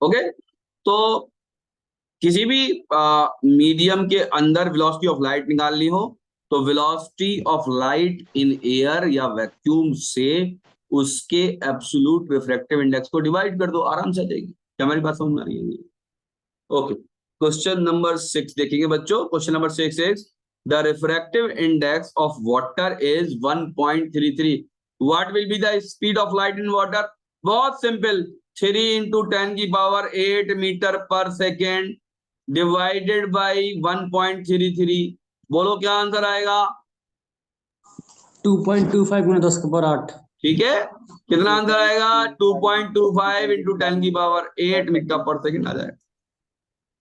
Okay, तो किसी भी मीडियम के अंदर वेलोसिटी ऑफ लाइट निकालनी हो तो velocity of light in air या वैक्यूम से उसके एब्सोल्यूट रिफ्रैक्टिव इंडेक्स को डिवाइड कर दो, आराम से आ जाएगी। क्या हमारी बात समझ में आ रही है? ओके, क्वेश्चन नंबर 6 देखेंगे बच्चों। Question number 6 is the refractive index of water is 1.33। What will be the speed of light in water? बहुत सिंपल, 3 × 10⁸ मीटर पर सेकेंड डिवाइडेड बाई 1.33। बोलो क्या आंसर आएगा? 2.25 × 10⁸ ठीक है, कितना आंसर आएगा? 2.25 × 10⁸ मीटर पर सेकेंड आ जाएगा।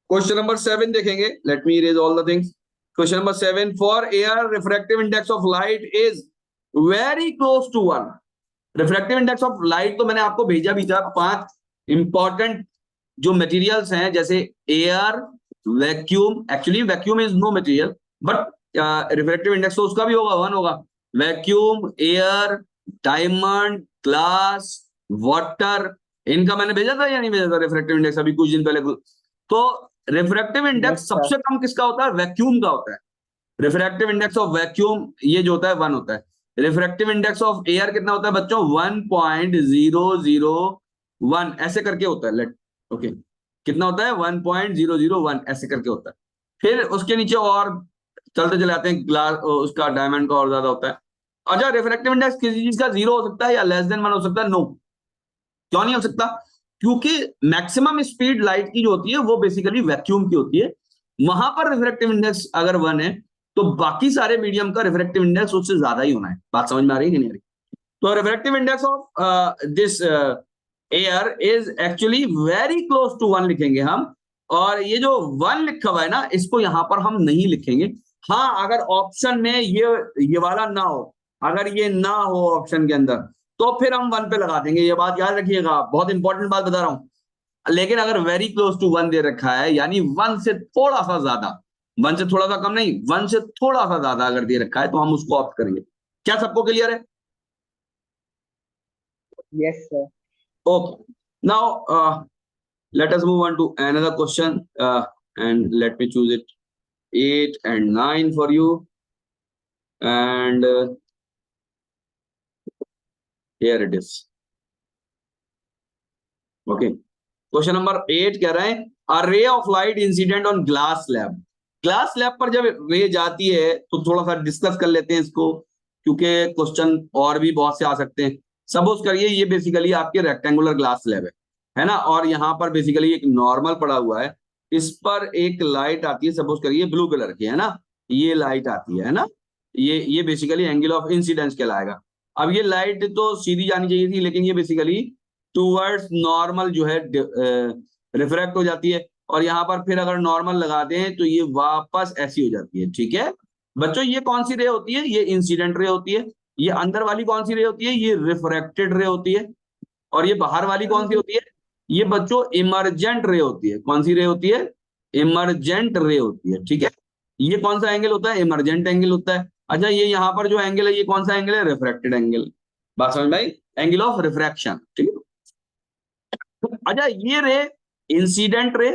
क्वेश्चन नंबर 7 देखेंगे। Let me erase all the things. Question number 7, for air refractive index of light is very close to 1। Refractive index of light तो मैंने आपको भेजा भी था। 5 इंपॉर्टेंट जो मटेरियल्स हैं, जैसे air, vacuum, actually vacuum is no material but refractive index तो उसका भी होगा, 1 होगा। Vacuum, air, diamond, glass, water, इनका मैंने भेजा था या नहीं भेजा था रिफ्रैक्टिव इंडेक्स अभी कुछ दिन पहले? तो रिफ्रैक्टिव इंडेक्स सबसे कम किसका होता है? वैक्यूम का होता है। रिफ्रैक्टिव इंडेक्स ऑफ वैक्यूम ये जो होता है 1 होता है। रिफ्रैक्टिव इंडेक्स ऑफ एयर कितना होता है बच्चों? 1.001 ऐसे करके होता है। लेट ओके, कितना होता है? 1.001 ऐसे करके होता है। फिर उसके नीचे और चलते चले आते हैं, ग्लास उसका डायमंड का और ज्यादा होता है। अच्छा, रिफ्रैक्टिव इंडेक्स किसी चीज का 0 हो सकता है या लेस देन 1 हो सकता है? नो। क्यों नहीं हो सकता? क्योंकि मैक्सिमम स्पीड लाइट की जो होती है वो बेसिकली वैक्यूम की होती है। वहां पर रिफ्रैक्टिव इंडेक्स अगर 1 है तो बाकी सारे मीडियम का रिफ्रैक्टिव इंडेक्स उससे ज्यादा ही होना है। बात समझ में आ रही है कि नहीं आ रही? तो refractive index of this air is actually very close to 1 लिखेंगे हम। और ये जो 1 लिखा हुआ है ना, इसको यहां पर हम नहीं लिखेंगे। हाँ, अगर ऑप्शन में ये वाला ना हो, अगर ये ना हो ऑप्शन के अंदर, तो फिर हम 1 पे लगा देंगे। ये बात याद रखिएगा, बहुत इंपॉर्टेंट बात बता रहा हूं। लेकिन अगर वेरी क्लोज टू 1 दे रखा है, यानी 1 से थोड़ा सा ज्यादा, 1 से थोड़ा सा कम नहीं, 1 से थोड़ा सा ज्यादा अगर दे रखा है तो हम उसको ऑप्ट करेंगे। क्या सबको क्लियर है? Yes sir. Okay. Now, let us move on to another question, and let me choose it 8 and 9 for you. And here it is. Okay. Question number 8 कह रहे हैं a ray of light incident on glass slab. Glass slab पर जब रे जाती है तो थोड़ा सा डिस्कस कर लेते हैं इसको, क्योंकि क्वेश्चन और भी बहुत से आ सकते हैं। सपोज करिए ये बेसिकली आपके रेक्टेंगुलर ग्लास स्लैब है ना, और यहाँ पर बेसिकली एक नॉर्मल पड़ा हुआ है। इस पर एक लाइट आती है, सपोज करिए ब्लू कलर की, है ना, ये लाइट आती है ना, ये बेसिकली एंगल ऑफ इंसिडेंस कहलाएगा। अब ये लाइट तो सीधी जानी चाहिए थी, लेकिन ये बेसिकली टूवर्ड्स नॉर्मल जो है रिफ्रैक्ट हो जाती है, और यहाँ पर फिर अगर नॉर्मल लगाते हैं तो ये वापस ऐसी हो जाती है। ठीक है बच्चों, ये कौन सी रे होती है? ये इंसिडेंट रे होती है। ये अंदर वाली कौन सी रे होती है? ये रिफ्रैक्टेड रे होती है। और ये बाहर वाली कौन सी होती है? ये बच्चों इमरजेंट रे होती है। कौन सी रे होती है? इमरजेंट रे होती है। ठीक है, ये कौन सा एंगल होता है? इमरजेंट एंगल होता है। अच्छा, ये यहाँ पर जो एंगल है ये कौन सा एंगल है? Refracted angle. बात समझ में आई? Angle of refraction. ठीक है, अच्छा ये रे इंसिडेंट रे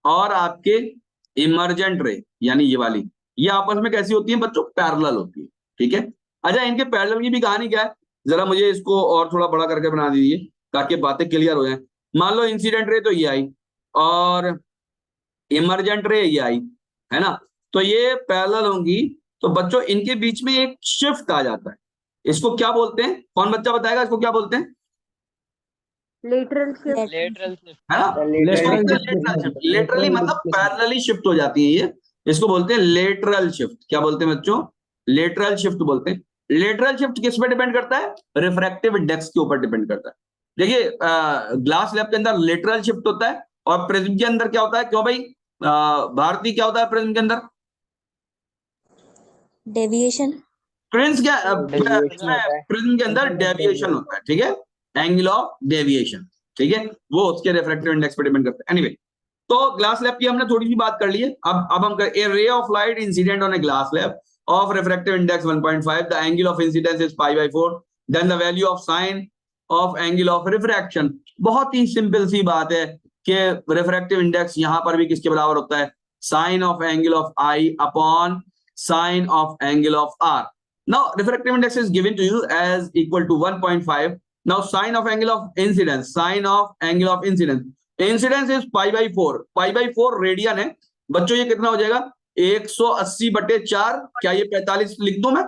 और आपके इमरजेंट रे, यानी ये वाली, ये आपस में कैसी होती है बच्चों? पैरेलल होती है। ठीक है, अच्छा इनके पैरेलल की भी कहानी क्या है, जरा मुझे इसको और थोड़ा बड़ा करके बना दीजिए ताकि बातें क्लियर हो जाए। मान लो इंसिडेंट रे तो ये आई और इमरजेंट रे ये आई, है ना, तो ये पैरेलल होंगी। तो बच्चों इनके बीच में एक शिफ्ट आ जाता है। इसको क्या बोलते हैं? कौन बच्चा बताएगा इसको क्या बोलते हैं? Lateral shift. है ना, लेटरली मतलब पैरेलली शिफ्ट हो जाती है ये। इसको बोलते हैं लेटरल शिफ्ट। क्या बोलते हैं बच्चों? लेटरल शिफ्ट बोलते हैं। लेटरल शिफ्ट किस पे डिपेंड करता है? रिफ्रैक्टिव इंडेक्स के ऊपर डिपेंड करता है। देखिए ग्लास स्लैब के अंदर लेटरल शिफ्ट होता है, और प्रिज्म के अंदर क्या होता है? क्यों भाई भारती, क्या होता है प्रिज्म के अंदर? डेविएशन। प्रिज्म के अंदर डेविएशन होता है। ठीक है, एंगल ऑफ डेविएशन। ठीक है, वो उसके रिफ्रैक्टिव इंडेक्स पर डिपेंड करता है। एनीवे, तो ग्लास स्लैब की हमने थोड़ी सी बात कर ली है। अब हम a ray of light incident on a glass slab of refractive index 1.5, the angle of incidence is π/4, then the value of sine of angle of refraction. बहुत ही सिंपल सी बात है कि रिफ्रैक्टिव इंडेक्स यहां पर भी किसके बराबर होता है, sine of angle of i upon sine of angle of r. Now refractive index is given to you as equal to 1.5। Now sine of angle of incidence, sine of angle of incidence, incidence is π/4, π/4 radian है बच्चों। ये कितना हो जाएगा 180/4, क्या ये 45 लिख दूं मैं,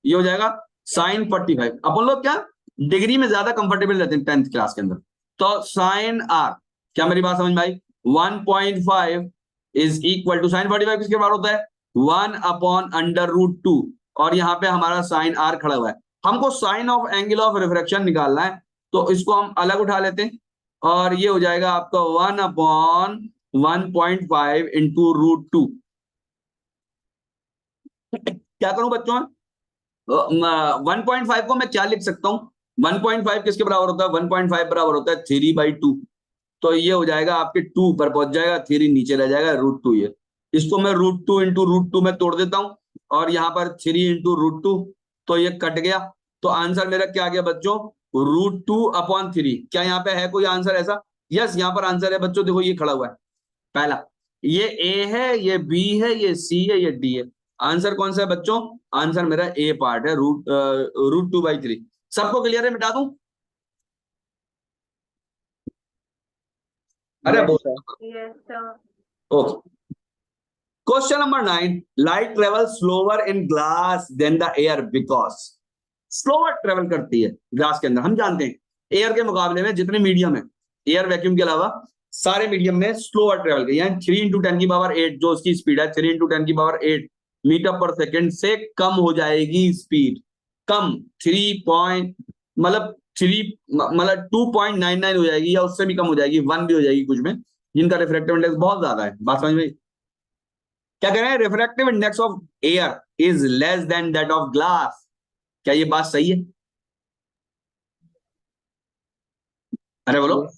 ये हो जाएगा साइन 45। अपन लोग क्या डिग्री में ज्यादा कंफर्टेबल रहते हैं 10th क्लास के अंदर। तो साइन आर, क्या मेरी बात समझ में आई, 1.5 इज इक्वल टू साइन 45 किसके बराबर होता है 1/√2, और यहां पे हमारा साइन आर खड़ा हुआ है। हमको sine of angle of refraction निकालना है, तो इसको हम अलग उठा लेते हैं और ये हो जाएगा आपका 1/1.5 इंटू √2। क्या करूं बच्चों, 1.5 को मैं क्या लिख सकता हूं, 1.5 किसके बराबर होता है, 1.5 बराबर होता है 3/2। तो ये हो जाएगा आपके 2 पर पहुंच जाएगा, 3 नीचे रह जाएगा, √2। ये इसको मैं √2 इंटू √2 में तोड़ देता हूं और यहाँ पर 3 इंटू √2, तो ये कट गया। तो आंसर मेरा क्या आ गया बच्चों, √2/3। क्या यहाँ पे है कोई आंसर ऐसा, यस यहाँ पर आंसर है बच्चों, देखो ये खड़ा हुआ है पहला, ये ए है, ये बी है, ये सी है, ये डी है। आंसर कौन सा है बच्चों, आंसर मेरा ए पार्ट है, √2/3। सबको क्लियर है, मिटा दूं, अरे okay. Question number 9, light travel slower in glass than the air because, slower travel करती है ग्लास के अंदर। हम जानते हैं एयर के मुकाबले में जितने मीडियम है, एयर वैक्यूम के अलावा सारे मीडियम में स्लोअर ट्रेवल की, यानी 3 × 10⁸ जो उसकी स्पीड है 3 × 10⁸ मीटर पर सेकेंड से कम हो जाएगी स्पीड, कम 2.99 हो जाएगी, या उससे भी कम हो जाएगी, 1 भी हो जाएगी कुछ में, जिनका रिफ्रैक्टिव इंडेक्स बहुत ज्यादा है। बात समझ में, क्या कह रहे हैं, refractive index of air is less than that of glass. क्या ये बात सही है, अरे बोलो।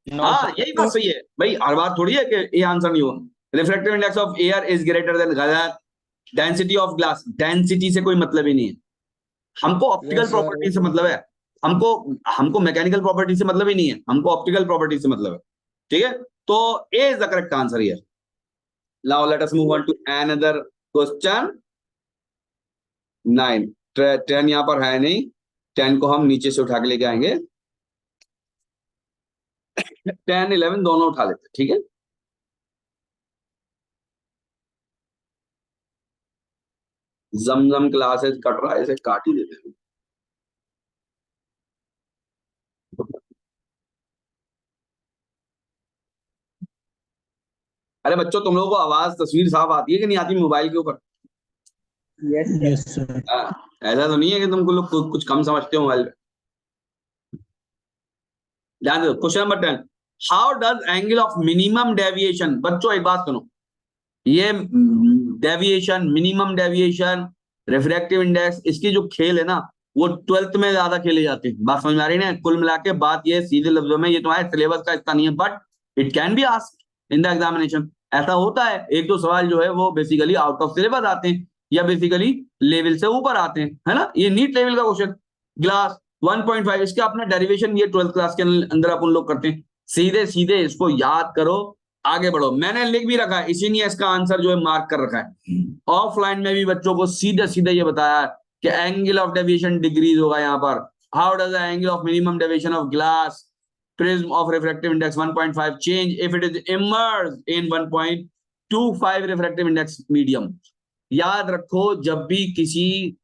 हाँ यही बात सही है भाई, हर बात थोड़ी है कि ये आंसर नहीं हो। Refractive index of air is greater than गलत, डेंसिटी ऑफ ग्लास, डेंसिटी से कोई मतलब ही नहीं है, हमको ऑप्टिकल प्रॉपर्टी से मतलब है, हमको मैकेनिकल प्रॉपर्टी से मतलब ही नहीं है, हमको ऑप्टिकल प्रॉपर्टी से मतलब है, ठीक है। तो A is the correct answer here. Now let us move on to another question 9। 10 यहां पर है नहीं, 10 को हम नीचे से उठा के लेके आएंगे, 10 11 दोनों उठा लेते, ठीक है। जमजम क्लासेस कट रहा है, इसे काट ही देते हैं। अरे बच्चों तुम लोगों को आवाज तस्वीर साफ आती है कि नहीं आती मोबाइल के ऊपर? Yes sir. ऐसा तो नहीं है कि तुमको लोग कुछ कम समझते हो मोबाइल पे। ध्यान दो, question number 10, how does angle of minimum deviation, बच्चों एक बात सुनो, ये deviation, minimum deviation, refractive index, इसकी जो खेल है ना वो 12th में ज्यादा खेले जाते हैं। बात समझ में आ रही है ना, कुल मिला के बात ये सीधे लफ्जों में, ये तुम्हारे सिलेबस का हिस्सा नहीं है, but it can be asked in the examination. ऐसा होता है, एक दो सवाल जो है वो बेसिकली आउट ऑफ सिलेबस आते हैं या बेसिकली लेवल से ऊपर आते हैं, है ना। ये नीट लेवल का क्वेश्चन, ग्लास 1.5, इसका अपना डेरिवेशन ये 12th क्लास के अंदर अपन लोग करते हैं। सीधे सीधे इसको याद करो, आगे बढ़ो। मैंने लिख भी रखा है, इसीलिए इसका आंसर जो है मार्क कर रखा है। ऑफलाइन में भी बच्चों को सीधे सीधे ये बताया कि एंगल ऑफ डेविएशन डिग्रीज होगा यहाँ पर। How does the angle of minimum deviation of glass prism of refractive index 1.5 change if it is emerged in 1.25 refractive index medium. याद रखो, जब भी किसी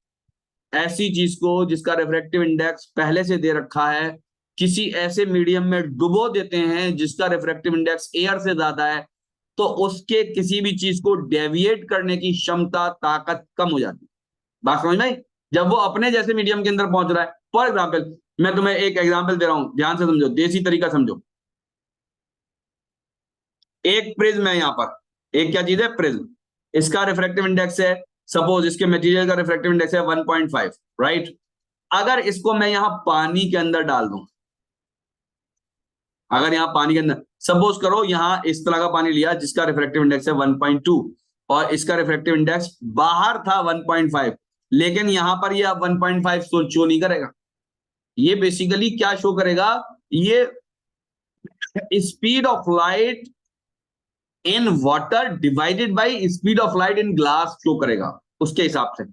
ऐसी चीज को जिसका रिफ्रैक्टिव इंडेक्स पहले से दे रखा है किसी ऐसे मीडियम में डुबो देते हैं जिसका रिफ्रैक्टिव इंडेक्स एयर से ज्यादा है, तो उसके किसी भी चीज को डेविएट करने की क्षमता, ताकत कम हो जाती है। बात समझ में? जब वो अपने जैसे मीडियम के अंदर पहुंच रहा है, फॉर एग्जाम्पल मैं तुम्हें एक एग्जाम्पल दे रहा हूं, ध्यान से समझो, देसी तरीका समझो। एक प्रिज्म है यहाँ पर, एक क्या चीज है, प्रिज्म, इसका रिफ्रैक्टिव इंडेक्स है, सपोज इसके मटेरियल का रिफ्रैक्टिव इंडेक्स है 1.5, राइट। अगर इसको मैं यहां पानी के अंदर डाल दूं, अगर यहां पानी के अंदर, सपोज करो यहां इस तरह का पानी लिया जिसका रिफ्रैक्टिव इंडेक्स है 1.2 और इसका रिफ्रैक्टिव इंडेक्स बाहर था 1.5, लेकिन यहां पर यह 1.5 शो नहीं करेगा, ये बेसिकली क्या शो करेगा, ये speed of light in water divided by speed of light in glass show करेगा उसके हिसाब से।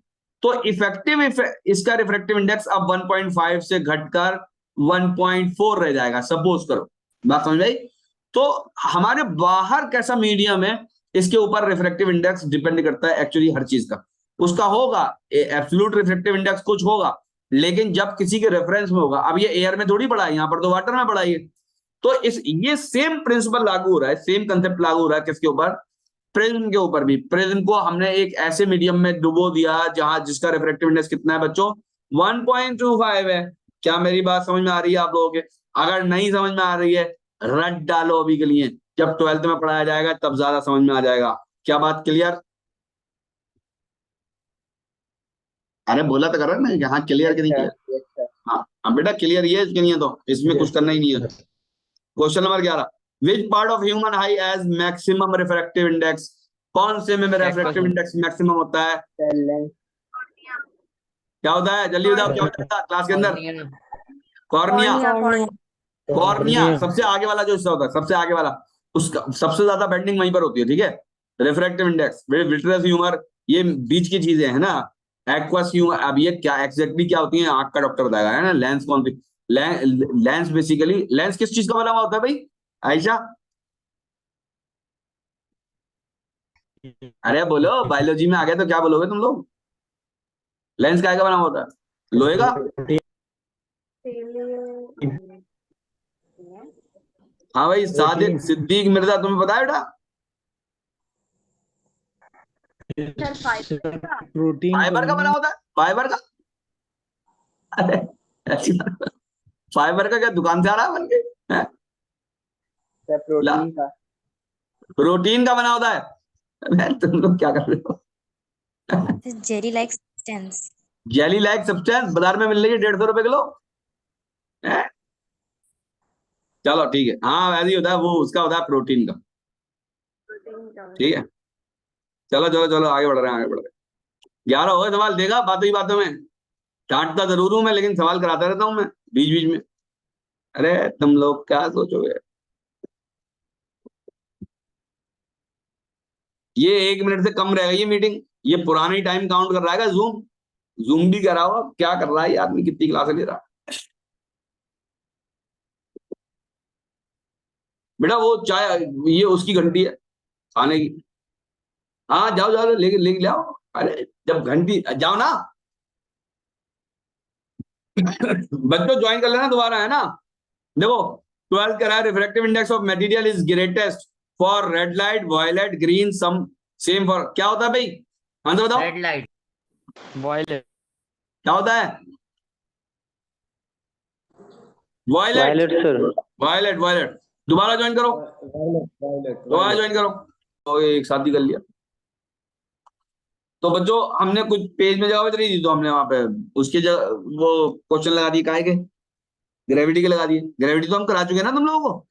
तो इफेक्टिव इसका रिफ्रैक्टिव इंडेक्स अब 1.5 से घटकर 1.4 रह जाएगा, सपोज करो, बात समझ आई। तो हमारे बाहर कैसा मीडियम है इसके ऊपर रिफ्रैक्टिव इंडेक्स डिपेंड करता है एक्चुअली हर चीज का। उसका होगा एब्सोल्यूट रिफ्रैक्टिव इंडेक्स कुछ होगा, लेकिन जब किसी के रेफरेंस में होगा, अब ये एयर में थोड़ी पड़ा है, यहाँ पर तो वाटर में पड़ा है। तो ये सेम प्रिंसिपल लागू हो रहा है, सेम कंसेप्ट लागू हो रहा है किसके ऊपर, प्रिज्म के ऊपर भी। प्रिज्म को हमने एक ऐसे मीडियम में डुबो दिया जहां जिसका रिफ्रैक्टिव इंडेक्स कितना है बच्चों, 1.25 है। क्या मेरी बात समझ में आ रही है आप लोगों के? अगर नहीं समझ में आ रही है रट डालो अभी के लिए, जब 12th में पढ़ाया जाएगा तब ज्यादा समझ में आ जाएगा। क्या बात क्लियर? अरे बोला तो करो ना, हाँ क्लियर कि नहीं क्लियर? हाँ बेटा क्लियर ये इसके नहीं है तो इसमें कुछ करना ही नहीं है। Question number 11, which part of human I has maximum refractive index? कौन से में मेरा रिफ्रैक्टिव इंडेक्स मैक्सिमम होता है? क्या होता है, जल्दी बताओ क्या होता है क्लास के अंदर? कॉर्निया। कॉर्निया सबसे आगे वाला जो हिस्सा होता है, सबसे आगे वाला, उसका सबसे ज्यादा बेंडिंग वहीं पर होती है, ठीक है। रिफ्रैक्टिव इंडेक्स, विट्रियस ह्यूमर ये बीच की चीजें है ना। एक्वस ह्यूमर, अब ये क्या एक्जैक्टली क्या होती है आंख का डॉक्टर बताएगा, है ना। लेंस कौन सी, लेंस बेसिकली, लेंस किस चीज का बना हुआ होता है भाई आयशा? अरे बोलो, बायोलॉजी में आ गए तो क्या बोलोगे तुम लोग? लेंस काय का बना हुआ होता है? लोहे का। हाँ भाई सादिक सिद्दीक मिर्जा, तुम्हें पता है बेटा? प्रोटीन फाइबर का बना होता है, फाइबर का। अरे ऐसी बात, फाइबर का क्या दुकान से आ रहा है बन के? प्रोटीन का, प्रोटीन का बना होता है। तुम लोग क्या कर रहे हो? Jelly like substance. Jelly like substance बाजार में मिल रही है 150 रुपए किलो। चलो ठीक है, हाँ वैसे ही होता है वो, उसका होता है प्रोटीन का, ठीक है। चलो चलो चलो आगे बढ़ रहे हैं, आगे बढ़ रहे हैं। 11 हो गए सवाल, देगा बातों ही बातों में। डांटता जरूर हूं मैं, लेकिन सवाल कराता रहता हूं मैं बीच बीच में। अरे तुम लोग क्या सोचोगे? ये 1 मिनट से कम रहेगा ये मीटिंग, ये पुरानी टाइम काउंट कर रहा है जूम। जूम भी करा हुआ, क्या कर रहा है ये आदमी, कितनी क्लासें ले रहा है बेटा? वो चाय, ये उसकी घंटी है खाने की। हाँ जाओ जाओ लेके लेके ले आओ। अरे जब घंटी, जाओ ना बच्चों, ज्वाइन कर लेना दोबारा, है ना। देखो 12 कह रहा है refractive index of material is greatest for red light, violet, green, some same for, क्या होता है भाई आंसर बताओ? Red light, violet. क्या होता है? Violet sir, violet violet. दोबारा ज्वाइन करो, दोबारा ज्वाइन करो। तो एक शादी कर लिया। तो बच्चों हमने कुछ पेज में जगह बच रही थी तो हमने वहां पे उसकी जगह वो क्वेश्चन लगा दिए, काहे के? ग्रेविटी के लगा दिए। ग्रेविटी तो हम करा चुके हैं ना तुम लोगों को,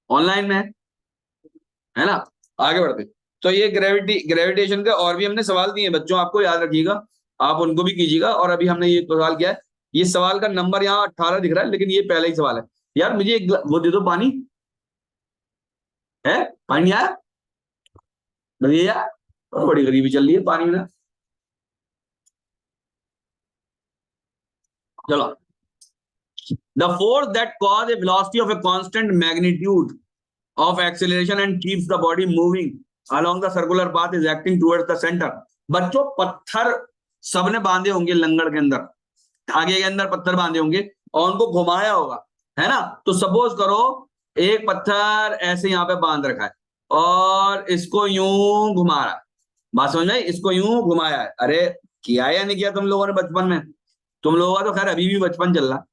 ऑनलाइन में है ना। आगे बढ़ते, तो ये ग्रेविटेशन के और भी हमने सवाल दिए बच्चों, आपको याद रखिएगा, आप उनको भी कीजिएगा। और अभी हमने ये सवाल किया है, ये सवाल का नंबर यहाँ 18 दिख रहा है, लेकिन ये पहला ही सवाल है। यार मुझे एक वो दे दो, पानी है? पानी आया भैया? बड़ी गरीबी चल रही है पानी में। चलो, the force that cause a velocity of a constant magnitude of acceleration and keeps the body moving along the circular path is acting towards the center। बच्चों पत्थर सबने बांधे होंगे लंगड़ के अंदर, धागे के अंदर पत्थर बांधे होंगे और उनको घुमाया होगा, है ना। तो सपोज करो एक पत्थर ऐसे यहाँ पे बांध रखा है और इसको यूं घुमा रहा है, बात समझ में? इसको यूं घुमाया है। अरे किया या नहीं किया तुम लोगों ने बचपन में? तुम लोगों का तो खैर अभी भी बचपन चल रहा।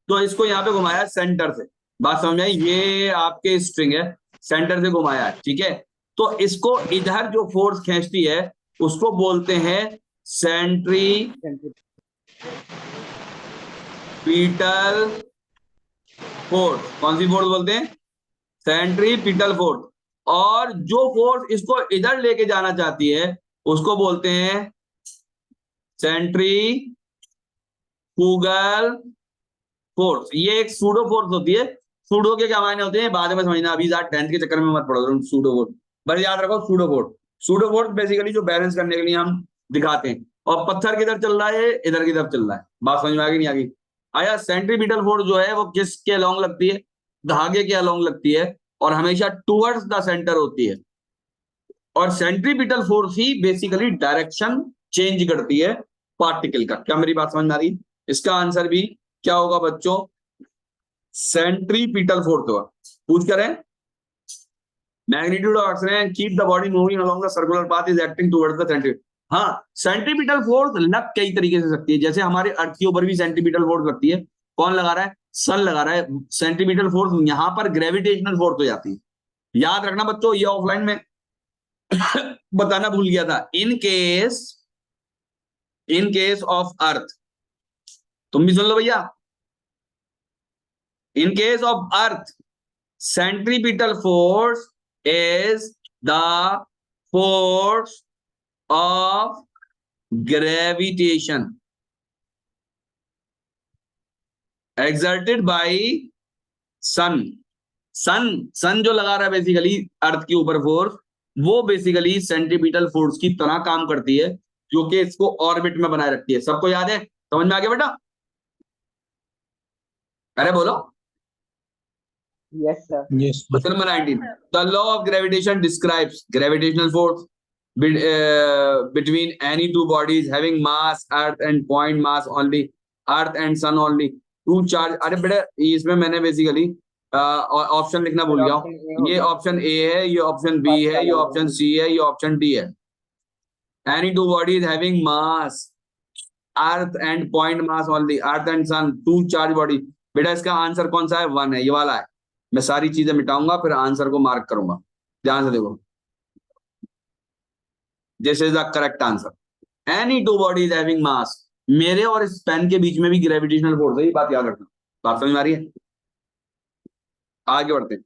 तो इसको यहाँ पे घुमाया सेंटर से, बात समझ में आई? ये आपके स्ट्रिंग है, सेंटर से घुमाया है, ठीक है। तो इसको इधर जो फोर्स खींचती है उसको बोलते हैं सेंट्रीपिटल फोर्स। कौन सी फोर्स बोलते हैं? Centripetal force. और जो फोर्स इसको इधर लेके जाना चाहती है उसको बोलते हैं सेंट्रीफ्यूगल कूगल फोर्स, ये एक सूडो फोर्स होती है। सूडो के क्या मायने होते हैं बाद में समझना, अभी 10th के चक्कर में मत पड़ो सूडो फोर्स, बस याद रखो pseudo force. Pseudo force basically जो बैलेंस करने के लिए हम दिखाते हैं। और पत्थर किधर चल रहा है, इधर की तरफ चल रहा है। बात समझ में आ गई नहीं आ गई? आया सेंट्रीपिटल फोर्स जो है वो किसके अलोंग लगती है, धागे के अलोंग लगती है, और हमेशा टुवर्ड्स द सेंटर होती है। और सेंट्रीपिटल फोर्स ही बेसिकली डायरेक्शन चेंज करती है पार्टिकल का। क्या मेरी बात समझ में आ रही? इसका आंसर भी क्या होगा बच्चों, सेंट्रीपिटल फोर्स होगा। पूछ करें magnitude of action keep the body moving along the circular path is acting towards the centre. हाँ, सेंट्रीपिटल फोर्स लग कई तरीके से सकती है, जैसे हमारे अर्थ के ऊपर भी सेंट्रीपिटल फोर्स लगती है। कौन लगा रहा है, सन लगा रहा है। सेंट्रीपिटल फोर्स यहां पर ग्रेविटेशनल फोर्स हो जाती है। याद रखना बच्चों, ये ऑफलाइन में बताना भूल गया था। इन केस ऑफ अर्थ, तुम भी सुन लो भैया, in case of earth centripetal force is the force of gravitation exerted by sun। सन जो लगा रहा है बेसिकली अर्थ के ऊपर फोर्स, वो बेसिकली सेंट्रीपिटल फोर्स की तरह काम करती है, जो कि इसको ऑर्बिट में बनाए रखती है। सबको याद है, समझ में आ गया बेटा? अरे बोलो। Yes, sir. Yes, sir. Question number 19. The law of gravitation describes gravitational force between any two bodies having mass, Earth and point mass only, Earth and Sun only. Two charge. अरे बेटा इसमें मैंने बेसिकली ऑप्शन लिखना भूल गया हूँ। ये option A है, ये ऑप्शन बी है, ये ऑप्शन सी है, ये ऑप्शन डी है। Any two bodies having mass, Earth and point mass only, Earth and Sun, two charge body। बेटा इसका आंसर कौन सा है? 1 है, ये वाला है। मैं सारी चीजें मिटाऊंगा फिर आंसर को मार्क करूंगा, ध्यान से देखो। This is the correct answer. Any two bodies having mass, मेरे और इस पेन के बीच में भी ग्रेविटेशनल फोर्स है, ये बात याद रखना। बात समझ में आ रही है? आगे बढ़ते हैं।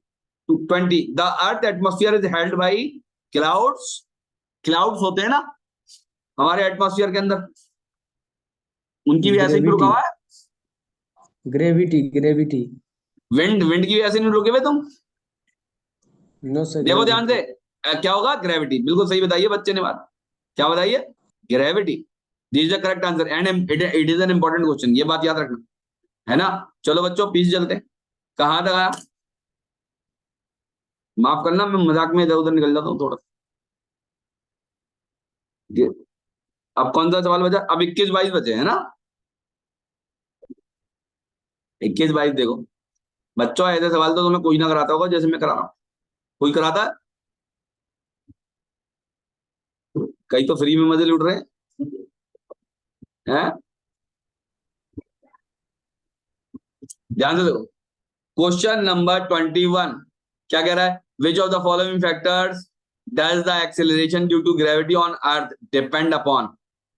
20 the earth atmosphere is held by clouds. Clouds होते हैं ना हमारे एटमॉस्फेयर के अंदर, उनकी भी ऐसे ही रुका हुआ है। ग्रेविटी। विंड की वजह से नहीं रुके हुए तुम? No sir. देखो ध्यान से, क्या होगा? ग्रेविटी। बिल्कुल सही बताइए बच्चे ने बात। क्या बताइए? Gravity. This is the correct answer and it is an important question, ये बात याद रखना है ना। चलो बच्चों पीछे चलते हैं। कहां तक आया? माफ करना मैं मजाक में इधर उधर निकल जाता हूँ थोड़ा। अब कौन सा सवाल बचा? अब 21-22 बचे है ना। 21-22 देखो बच्चों, ऐसे सवाल तो तुम्हें कोई ना कराता होगा जैसे मैं करा रहा हूं। कोई कराता है? कई तो फ्री में मजे लूट रहे हैं। ध्यान से देखो क्वेश्चन नंबर 21 क्या कह रहा है? Which of the following factors does the acceleration due to gravity on earth depend upon?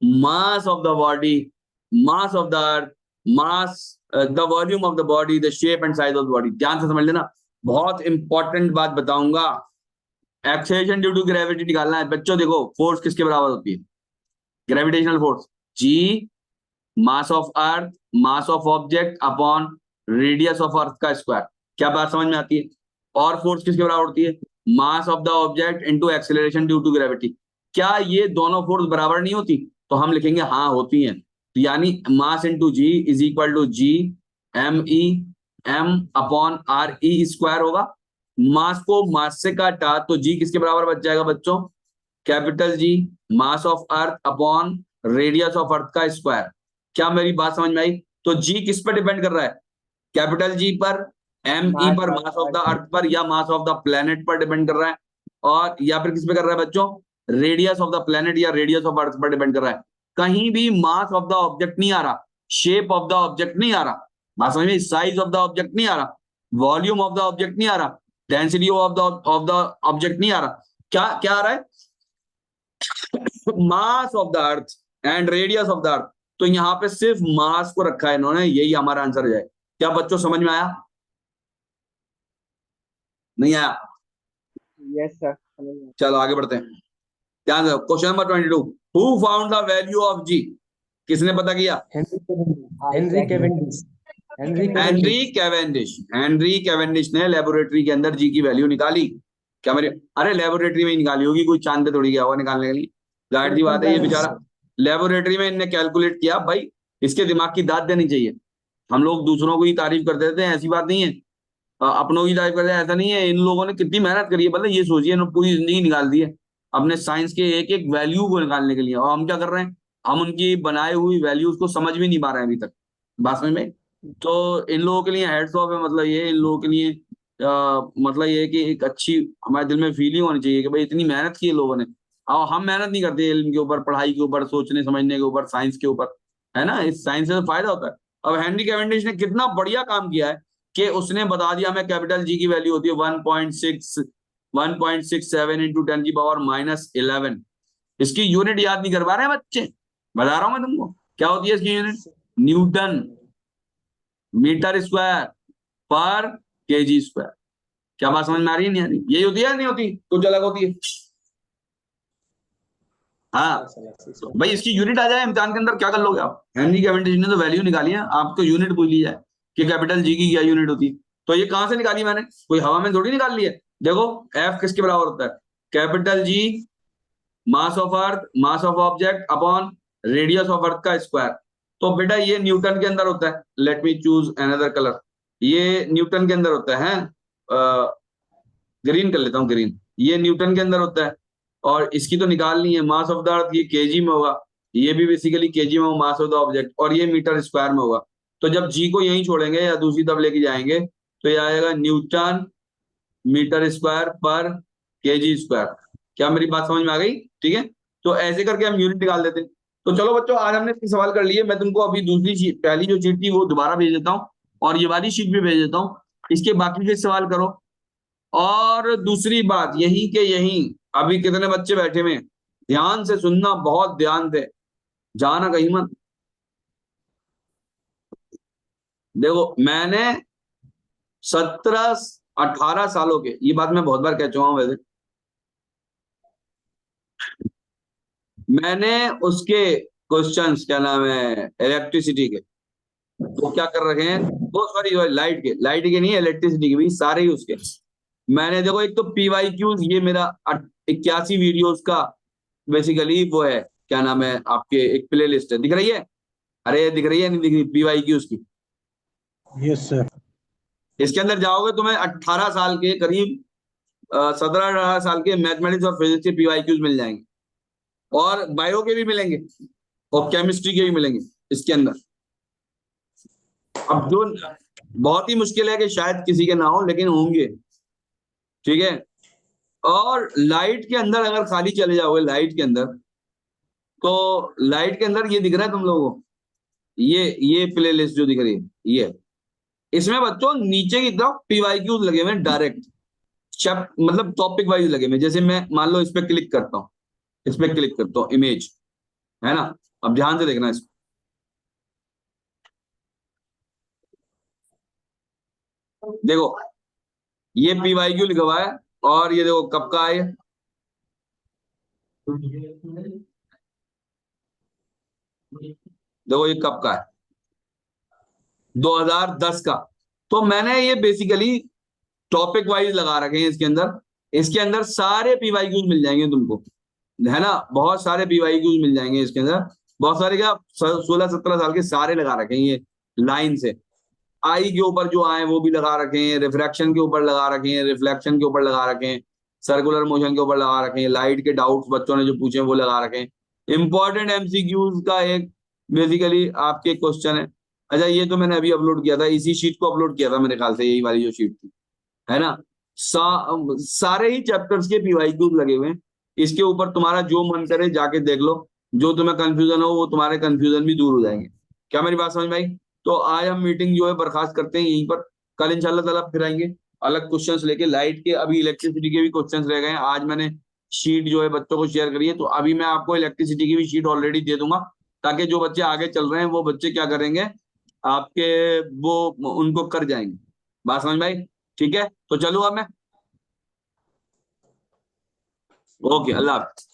Mass of the body, mass of the earth, mass the volume of the body, the shape and size of the body. ध्यान से समझ लेना, बहुत important बात बताऊंगा। Acceleration due to gravity निकालना है बच्चों। देखो फोर्स किसके बराबर होती है? Gravitational force G mass of earth, mass of object upon radius of earth का स्क्वायर। क्या बात समझ में आती है? और फोर्स किसके बराबर होती है? Mass of the object into acceleration due to gravity. क्या ये दोनों फोर्स बराबर नहीं होती? तो हम लिखेंगे हाँ होती हैं। तो यानी mass into g is equal to G M E M upon R E square होगा। मास को मास से काटा तो जी किसके बराबर बच जाएगा बच्चों? Capital G mass of earth upon radius of earth का स्क्वायर। क्या मेरी बात समझ में आई? तो जी किस पर डिपेंड कर रहा है? कैपिटल जी पर, एम ई पर, मास ऑफ द अर्थ पर, या मास ऑफ द प्लेनेट पर डिपेंड कर रहा है, और या फिर किस पे कर रहा है बच्चों? रेडियस ऑफ द प्लेनेट या रेडियस ऑफ अर्थ पर डिपेंड कर रहा है। कहीं भी मास ऑफ द ऑब्जेक्ट नहीं आ रहा, शेप ऑफ द ऑब्जेक्ट नहीं आ रहा, बात समझ में? साइज ऑफ द ऑब्जेक्ट नहीं आ रहा, वॉल्यूम ऑफ द ऑब्जेक्ट नहीं आ रहा, डेंसिटी ऑफ द ऑब्जेक्ट नहीं आ रहा। क्या आ रहा है? Mass of the earth and radius of the अर्थ। तो यहाँ पे सिर्फ मास को रखा है इन्होंने, यही हमारा आंसर हो जाए। क्या बच्चों समझ में आया? नहीं आया? Yes sir. चलो आगे बढ़ते हैं। ध्यान दो question number 22 who found the value of G. किसने पता किया? Henry Cavendish Henry Henry Cavendish Cavendish. Henry Cavendish ने लेबोरेटरी के अंदर जी की वैल्यू निकाली। क्या मेरे, अरे लेबोरेटरी में ही निकाली होगी, कोई चांद पे थोड़ी गया होगा निकालने के लिए। जाहिर सी बात है, ये बेचारा लेबोरेटरी में इनने कैलकुलेट किया। भाई इसके दिमाग की दाद देनी चाहिए। हम लोग दूसरों को ही तारीफ कर देते हैं, ऐसी बात नहीं है, अपनों की तारीफ करते हैं ऐसा नहीं है। इन लोगों ने कितनी मेहनत करी है, मतलब ये सोचिए, इन्होंने पूरी जिंदगी निकाल दी है अपने साइंस के एक एक वैल्यू को निकालने के लिए। और हम क्या कर रहे हैं, हम उनकी बनाई हुई वैल्यूज को समझ भी नहीं पा रहे हैं अभी तक। बात समझ में? तो इन लोगों के लिए हेड्स ऑफ है। मतलब ये इन लोगों के लिए मतलब ये है कि एक अच्छी हमारे दिल में फीलिंग होनी चाहिए कि भाई इतनी मेहनत की है लोगों ने। और हम मेहनत नहीं करते इल्म के ऊपर, पढ़ाई के ऊपर, सोचने समझने के ऊपर, साइंस के ऊपर, है ना। इस साइंस से तो फायदा होता है। अब हेनरी कैवेंडिश ने कितना बढ़िया काम किया है कि उसने बता दिया हमें कैपिटल जी की वैल्यू होती है 1.67 इंटू 10⁻11। इसकी यूनिट याद नहीं कर पा रहे हैं बच्चे, बता रहा हूं मैं तुमको क्या होती है इसकी यूनिट। न्यूटन मीटर स्क्वायर पर केजी स्क्वायर। क्या बात समझ में आ रही है? नहीं आ रही? यही होती है नहीं होती, कुछ अलग होती है? हाँ, तो भाई इसकी यूनिट आ जाए इम्तिहान के अंदर, क्या कर लोगे आप? हेनरी कैवेंडिश ने तो वैल्यू निकाली है, आपको यूनिट पूछ ली जाए कि कैपिटल जी की क्या यूनिट होती है, तो ये कहां से निकाली मैंने? कोई हवा में थोड़ी निकाल ली है। देखो एफ किसके बराबर होता है? Capital G mass of earth, mass of object upon radius of earth का स्क्वायर। तो बेटा ये न्यूटन के अंदर होता है। Let me choose another colour. ये न्यूटन के अंदर होता है, ग्रीन कर लेता हूँ, ग्रीन। ये न्यूटन के अंदर होता है और इसकी तो निकालनी है मास ऑफ द अर्थ, ये केजी में होगा, ये भी बेसिकली केजी में होगा मास ऑफ द ऑब्जेक्ट, और ये मीटर स्क्वायर में होगा। तो जब जी को यहीं छोड़ेंगे या दूसरी तरफ लेके जाएंगे तो ये आएगा न्यूटन मीटर स्क्वायर पर केजी स्क्वायर। क्या मेरी बात समझ में आ गई? ठीक है, तो ऐसे करके हम यूनिट निकाल देते हैं। तो चलो बच्चों, आज हमने 3 सवाल कर लिए। मैं तुमको अभी दूसरी शीट, पहली जो शीट थी वो दोबारा भेज देता हूँ और ये वाली शीट भी भेज देता हूँ। इसके बाकी के सवाल करो। और दूसरी बात यही के यही, अभी कितने बच्चे बैठे हुए हैं, ध्यान से सुनना, बहुत ध्यान से, जाना कहीं मत। देखो मैंने 17-18 सालों के, ये बात मैं बहुत बार कह चुका हूं वैसे, मैंने उसके क्वेश्चंस, क्या नाम है, इलेक्ट्रिसिटी के, तो क्या कर रखे हैं वो, सॉरी लाइट के नहीं, इलेक्ट्रिसिटी के भी सारे ही उसके। मैंने देखो एक तो PYQs, ये मेरा 81 वीडियोस का बेसिकली वो है, क्या नाम है आपके, एक प्ले लिस्ट है, दिख रही है? अरे दिख रही है नहीं दिख रही PYQs की? Yes sir. इसके अंदर जाओगे तुम्हें 18 साल के करीब, 17-18 साल के मैथमेटिक्स और फिजिक्स के PYQs मिल जाएंगे, और बायो के भी मिलेंगे और केमिस्ट्री के भी मिलेंगे इसके अंदर। अब जो बहुत ही मुश्किल है कि शायद किसी के ना हो, लेकिन होंगे, ठीक है। और लाइट के अंदर अगर खाली चले जाओगे, लाइट के अंदर, तो लाइट के अंदर ये दिख रहा है तुम लोगों को, ये प्ले लिस्ट जो दिख रही है, ये इसमें बच्चों नीचे की तरफ PYQs लगे हुए हैं डायरेक्ट, मतलब टॉपिक वाइज लगे हुए। जैसे मैं मान लो इस पे क्लिक करता हूँ, इस पे क्लिक करता हूँ, इमेज, है ना। अब ध्यान से देखना इसको, देखो ये PYQ लिखा हुआ है, और ये देखो कब का है, देखो ये कब का है, 2010 का। तो मैंने ये बेसिकली टॉपिक वाइज लगा रखे हैं इसके अंदर। इसके अंदर सारे PYQs मिल जाएंगे तुमको, है ना, बहुत सारे PYQs मिल जाएंगे इसके अंदर। बहुत सारे, क्या 16-17 साल के सारे लगा रखे हैं ये लाइन से। आई के ऊपर जो आए वो भी लगा रखे हैं, रिफ्रैक्शन के ऊपर लगा रखे हैं, रिफ्लेक्शन के ऊपर लगा रखे हैं, सर्कुलर मोशन के ऊपर लगा रखे हैं, लाइट के डाउट्स बच्चों ने जो पूछे वो लगा रखे हैं, इंपॉर्टेंट MCQs का एक बेसिकली आपके क्वेश्चन है। अच्छा ये तो मैंने अभी अपलोड किया था, इसी शीट को अपलोड किया था मेरे ख्याल से, यही वाली जो शीट थी, है ना। सारे ही चैप्टर्स के PYQs लगे हुए हैं। इसके ऊपर तुम्हारा जो मन करे जाके देख लो, जो तुम्हें कंफ्यूजन हो वो तुम्हारे कंफ्यूजन भी दूर हो जाएंगे। क्या मेरी बात समझ में आई? तो आज हम मीटिंग जो है बर्खास्त करते हैं यहीं पर। कल इंशाल्लाह ताला फिर आएंगे अलग क्वेश्चंस लेके। लाइट के, अभी इलेक्ट्रिसिटी के भी क्वेश्चंस रह गए हैं। आज मैंने शीट जो है बच्चों को शेयर करी है, तो अभी मैं आपको इलेक्ट्रिसिटी की भी शीट ऑलरेडी दे दूंगा, ताकि जो बच्चे आगे चल रहे हैं वो बच्चे क्या करेंगे आपके, वो उनको कर जाएंगे। बात समझ में आई? ठीक है, तो चलो अब मैं, ओके, अल्लाह हाफिज़।